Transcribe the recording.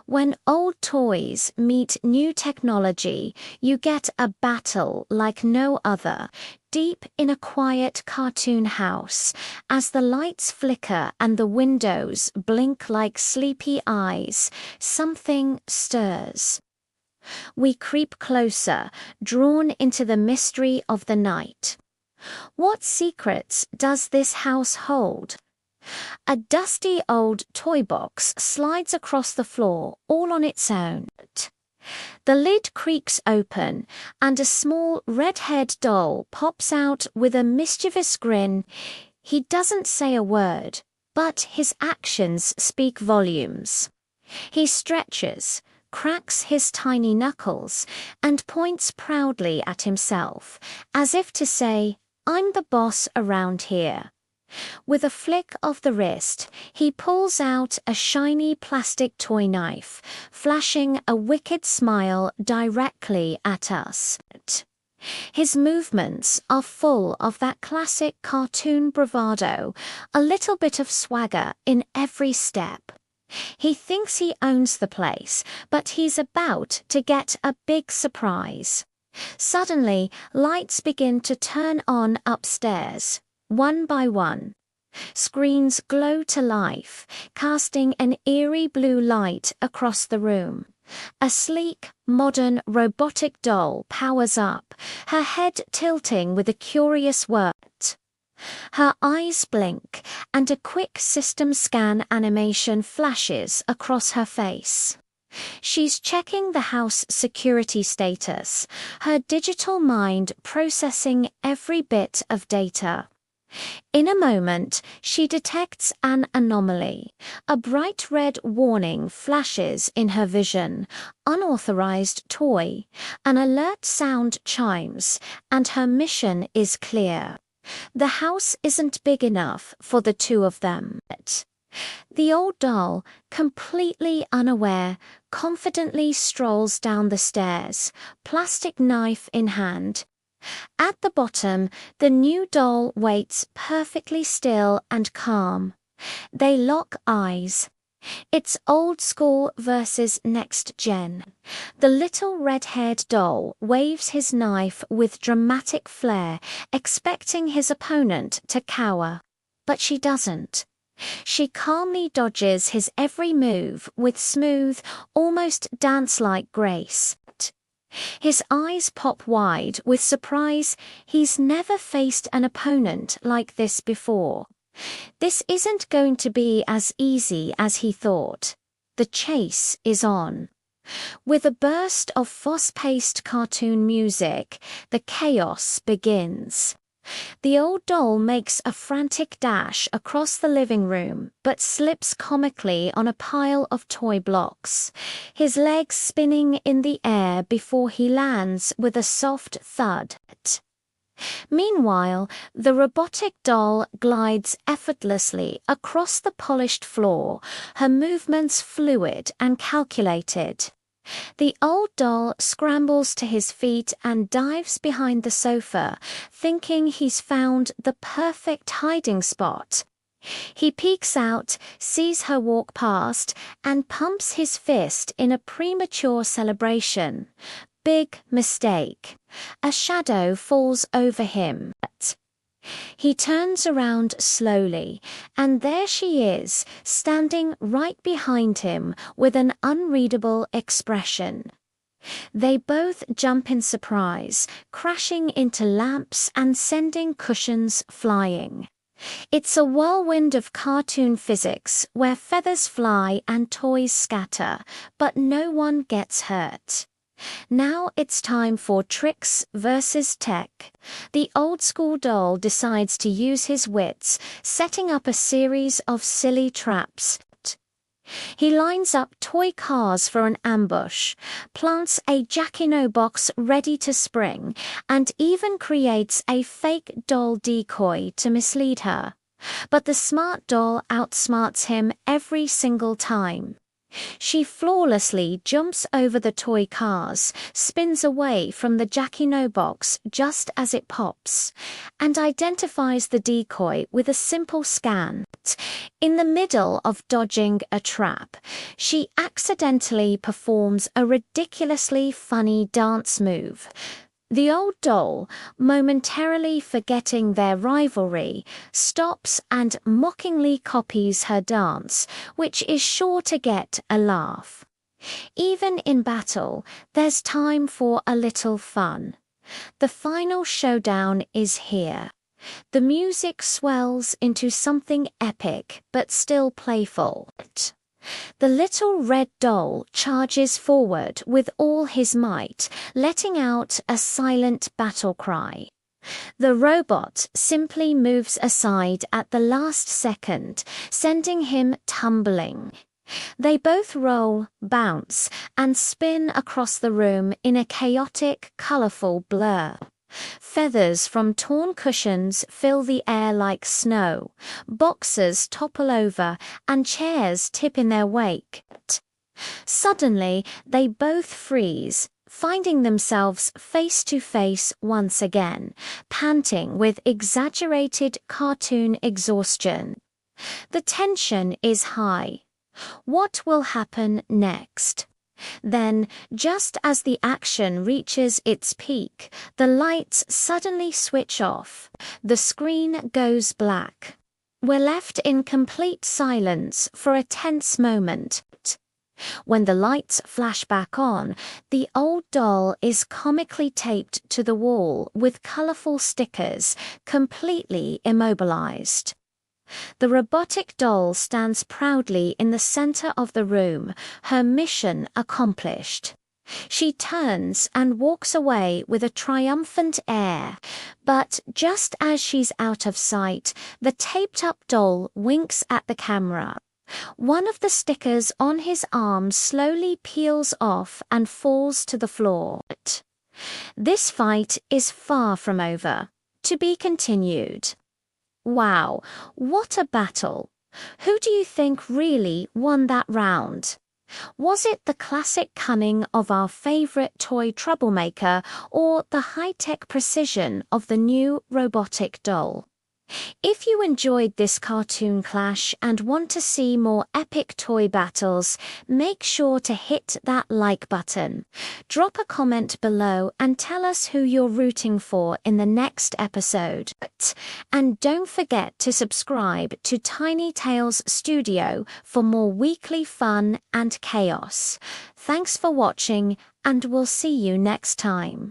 When old toys meet new technology, you get a battle like no other, deep in a quiet cartoon house, as the lights flicker and the windows blink like sleepy eyes, something stirs. We creep closer, drawn into the mystery of the night. What secrets does this house hold? A dusty old toy box slides across the floor all on its own. The lid creaks open, and a small red-haired doll pops out with a mischievous grin. He doesn't say a word, but his actions speak volumes. He stretches, cracks his tiny knuckles, and points proudly at himself, as if to say, "I'm the boss around here." With a flick of the wrist, he pulls out a shiny plastic toy knife, flashing a wicked smile directly at us. His movements are full of that classic cartoon bravado, a little bit of swagger in every step. He thinks he owns the place, but he's about to get a big surprise. Suddenly, lights begin to turn on upstairs, one by one. Screens glow to life, casting an eerie blue light across the room. A sleek, modern, robotic doll powers up, her head tilting with a curious whir. Her eyes blink, and a quick system scan animation flashes across her face. She's checking the house security status, her digital mind processing every bit of data. In a moment, she detects an anomaly. A bright red warning flashes in her vision. Unauthorized toy. An alert sound chimes, and her mission is clear. The house isn't big enough for the two of them. The old doll, completely unaware, confidently strolls down the stairs, plastic knife in hand. At the bottom, the new doll waits perfectly still and calm. They lock eyes. It's old school versus next gen. The little red-haired doll waves his knife with dramatic flair, expecting his opponent to cower. But she doesn't. She calmly dodges his every move with smooth, almost dance-like grace. His eyes pop wide with surprise. He's never faced an opponent like this before. This isn't going to be as easy as he thought. The chase is on. With a burst of fast-paced cartoon music, the chaos begins. The old doll makes a frantic dash across the living room, but slips comically on a pile of toy blocks, his legs spinning in the air before he lands with a soft thud. Meanwhile, the robotic doll glides effortlessly across the polished floor, her movements fluid and calculated. The old doll scrambles to his feet and dives behind the sofa, thinking he's found the perfect hiding spot. He peeks out, sees her walk past, and pumps his fist in a premature celebration. Big mistake. A shadow falls over him. He turns around slowly, and there she is, standing right behind him with an unreadable expression. They both jump in surprise, crashing into lamps and sending cushions flying. It's a whirlwind of cartoon physics where feathers fly and toys scatter, but no one gets hurt. Now it's time for tricks versus tech. The old-school doll decides to use his wits, setting up a series of silly traps. He lines up toy cars for an ambush, plants a Jack-in-a-box ready to spring, and even creates a fake doll decoy to mislead her. But the smart doll outsmarts him every single time. She flawlessly jumps over the toy cars, spins away from the Jackie-No box just as it pops, and identifies the decoy with a simple scan. In the middle of dodging a trap, she accidentally performs a ridiculously funny dance move. The old doll, momentarily forgetting their rivalry, stops and mockingly copies her dance, which is sure to get a laugh. Even in battle, there's time for a little fun. The final showdown is here. The music swells into something epic but still playful. The little red doll charges forward with all his might, letting out a silent battle cry. The robot simply moves aside at the last second, sending him tumbling. They both roll, bounce, and spin across the room in a chaotic, colorful blur. Feathers from torn cushions fill the air like snow, boxes topple over, and chairs tip in their wake. Suddenly, they both freeze, finding themselves face to face once again, panting with exaggerated cartoon exhaustion. The tension is high. What will happen next? Then, just as the action reaches its peak, the lights suddenly switch off. The screen goes black. We're left in complete silence for a tense moment. When the lights flash back on, the old doll is comically taped to the wall with colorful stickers, completely immobilized. The robotic doll stands proudly in the center of the room, her mission accomplished. She turns and walks away with a triumphant air, but just as she's out of sight, the taped-up doll winks at the camera. One of the stickers on his arm slowly peels off and falls to the floor. This fight is far from over. To be continued. Wow, what a battle! Who do you think really won that round? Was it the classic cunning of our favorite toy troublemaker or the high-tech precision of the new robotic doll? If you enjoyed this cartoon clash and want to see more epic toy battles, make sure to hit that like button. Drop a comment below and tell us who you're rooting for in the next episode. And don't forget to subscribe to Tiny Tales Studio for more weekly fun and chaos. Thanks for watching, and we'll see you next time.